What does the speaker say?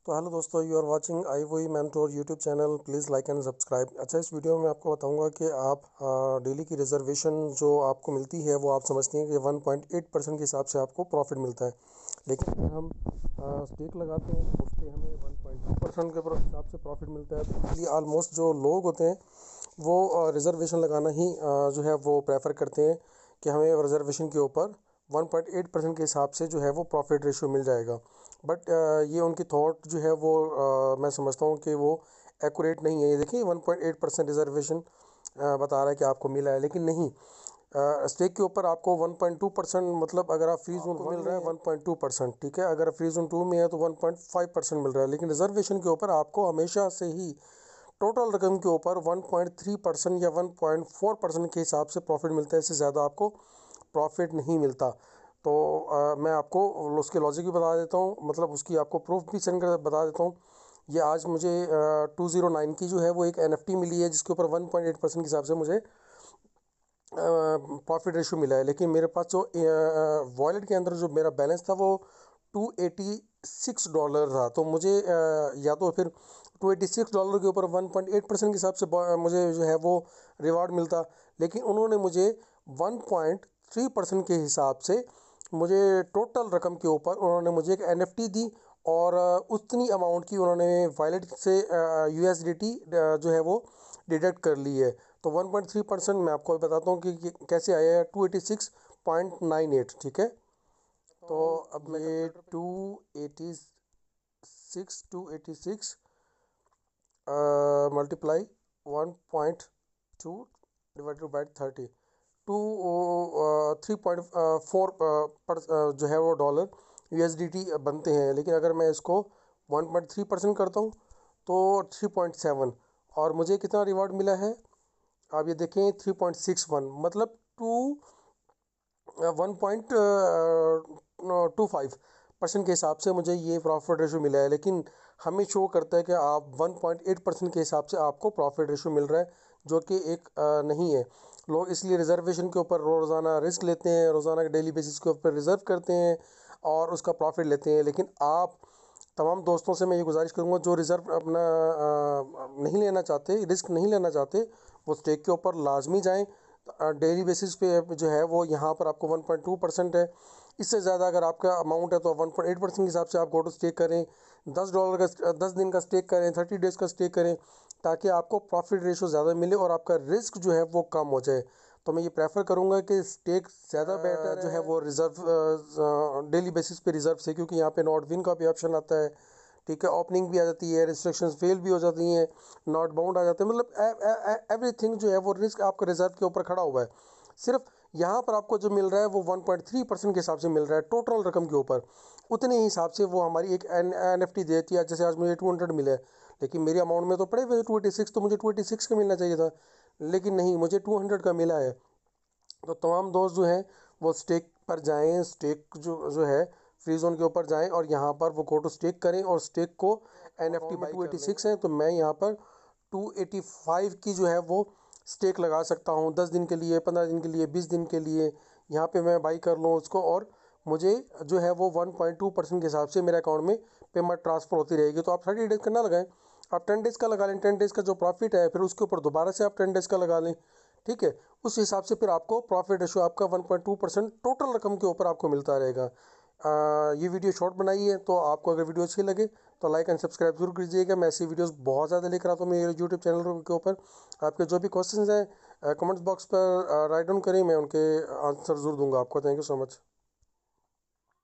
तो हेलो दोस्तों, you are watching I वही mentor YouTube channel. Please like and subscribe. अच्छा, इस वीडियो में आपको बताऊंगा कि आप डेली की रिजर्वेशन जो आपको मिलती है वो आप समझती हैं कि 1.8% के हिसाब से आपको प्रॉफिट मिलता है। लेकिन अगर हम स्टेक लगाते हैं तो उससे हमें 1.2% के हिसाब से प्रॉफिट मिलता है। तो इसलिए ऑलमोस्ट जो लोग होते हैं वो रिजर्वेशन लगाना ही जो है वो प्रेफर करते हैं कि हमें रिजर्वेशन के ऊपर 1.8% के हिसाब से जो है वो प्रॉफिट रेशियो मिल जाएगा। बट ये उनकी थॉट जो है वो मैं समझता हूँ कि वो एक्यूरेट नहीं है। ये देखिए 1.8% रिजर्वेशन बता रहा है कि आपको मिला है, लेकिन नहीं। स्टेक के ऊपर आपको 1.2% मतलब अगर आप फ्री जोन मिल रहा है 1.2%, ठीक है। अगर फ्री जोन 2 में है तो 1.5% मिल रहा है। लेकिन रिजर्वेशन के ऊपर आपको हमेशा से ही टोटल रकम के ऊपर 1.3% या 1.4% के हिसाब से प्रॉफिट मिलता है। इससे ज़्यादा आपको प्रॉफिट नहीं मिलता। तो मैं आपको उसके लॉजिक भी बता देता हूँ, मतलब उसकी आपको प्रूफ भी सेंड कर बता देता हूँ। ये आज मुझे 209 की जो है वो एक NFT मिली है, जिसके ऊपर 1.8% के हिसाब से मुझे प्रॉफिट रेशो मिला है। लेकिन मेरे पास जो वॉलेट के अंदर जो मेरा बैलेंस था वो $286 था। तो मुझे या तो फिर $286 के ऊपर 1.8% के हिसाब से मुझे जो है वो रिवार्ड मिलता। लेकिन उन्होंने मुझे 1.3% के हिसाब से मुझे टोटल रकम के ऊपर उन्होंने मुझे एक NFT दी। और उतनी अमाउंट की उन्होंने वॉलेट से USDT जो है वो डिडक्ट कर ली है। तो 1.3% मैं आपको बताता हूँ कि कैसे आया है। 286.98, ठीक है। तो अब ये 286 मल्टीप्लाई 1.2 डिवाइडेड बाई 30, 3.4 जो है वो डॉलर USDT बनते हैं। लेकिन अगर मैं इसको 1.3% करता हूँ तो 3.7, और मुझे कितना रिवार्ड मिला है आप ये देखें, 3.61, मतलब 1.25% के हिसाब से मुझे ये प्रॉफिट रेशो मिला है। लेकिन हमें शो करता है कि आप 1.8% के हिसाब से आपको प्रॉफिट रेशो मिल रहा है, जो कि एक नहीं है। लोग इसलिए रिजर्वेशन के ऊपर रोज़ाना रिस्क लेते हैं, रोज़ाना के डेली बेसिस के ऊपर रिज़र्व करते हैं और उसका प्रॉफिट लेते हैं। लेकिन आप तमाम दोस्तों से मैं ये गुजारिश करूँगा जो रिज़र्व अपना नहीं लेना चाहते, रिस्क नहीं लेना चाहते, वो स्टेक के ऊपर लाजमी जाएं। डेली बेसिस पे जो है वो यहाँ पर आपको 1.2% है। इससे ज़्यादा अगर आपका अमाउंट है तो 1.8% के हिसाब से आप गो टू स्टेक करें। $10 का 10 दिन का स्टेक करें, 30 डेज़ का स्टेक करें, ताकि आपको प्रॉफिट रेशो ज़्यादा मिले और आपका रिस्क जो है वो कम हो जाए। तो मैं ये प्रेफर करूँगा कि स्टेक ज़्यादा बेटर जो है वो रिज़र्व डेली बेसिस पे रिज़र्व से, क्योंकि यहाँ पे नॉट विन का भी ऑप्शन आता है, ठीक है। ओपनिंग भी आ जाती है, रिस्ट्रिक्शंस फेल भी हो जाती हैं, नॉट बाउंड आ जाते हैं, मतलब एवरीथिंग जो है वो रिस्क आपका रिजर्व के ऊपर खड़ा हुआ है। सिर्फ यहाँ पर आपको जो मिल रहा है वो 1.3% के हिसाब से मिल रहा है टोटल रकम के ऊपर। उतने ही हिसाब से वो हमारी एक NFT देती है। जैसे आज मुझे 200 मिला है, लेकिन मेरी अमाउंट में तो पड़े हुए 286, तो मुझे 286 का मिलना चाहिए था, लेकिन नहीं, मुझे 200 का मिला है। तो तमाम दोस्त जो हैं वो स्टेक पर जाएं, स्टेक जो है फ्री जोन के ऊपर जाएं और यहाँ पर वो गो टू स्टेक करें और स्टेक को NFT बाई 286 है, तो मैं यहाँ पर 285 की जो है वो स्टेक लगा सकता हूँ। 10 दिन के लिए, 15 दिन के लिए, 20 दिन के लिए यहाँ पे मैं बाई कर लूँ उसको, और मुझे जो है वो 1.2% के हिसाब से मेरे अकाउंट में पेमेंट ट्रांसफ़र होती रहेगी। तो आप 30 डेज़ का ना लगाएं, आप 10 डेज़ का लगा लें। 10 डेज़ का जो प्रॉफिट है फिर उसके ऊपर दोबारा से आप 10 डेज़ का लगा लें, ठीक है। उस हिसाब से फिर आपको प्रॉफिट रेशो आपका 1.2% टोटल रकम के ऊपर आपको मिलता रहेगा। ये वीडियो शॉर्ट बनाई है, तो आपको अगर वीडियो अच्छी लगे तो लाइक एंड सब्सक्राइब जरूर कीजिएगा। मैं ऐसी वीडियोस बहुत ज़्यादा लेकर आता हूँ मेरे यूट्यूब चैनल के ऊपर। आपके जो भी क्वेश्चंस हैं कमेंट्स बॉक्स पर राइट डाउन करें, मैं उनके आंसर ज़रूर दूंगा आपको। Thank you so much.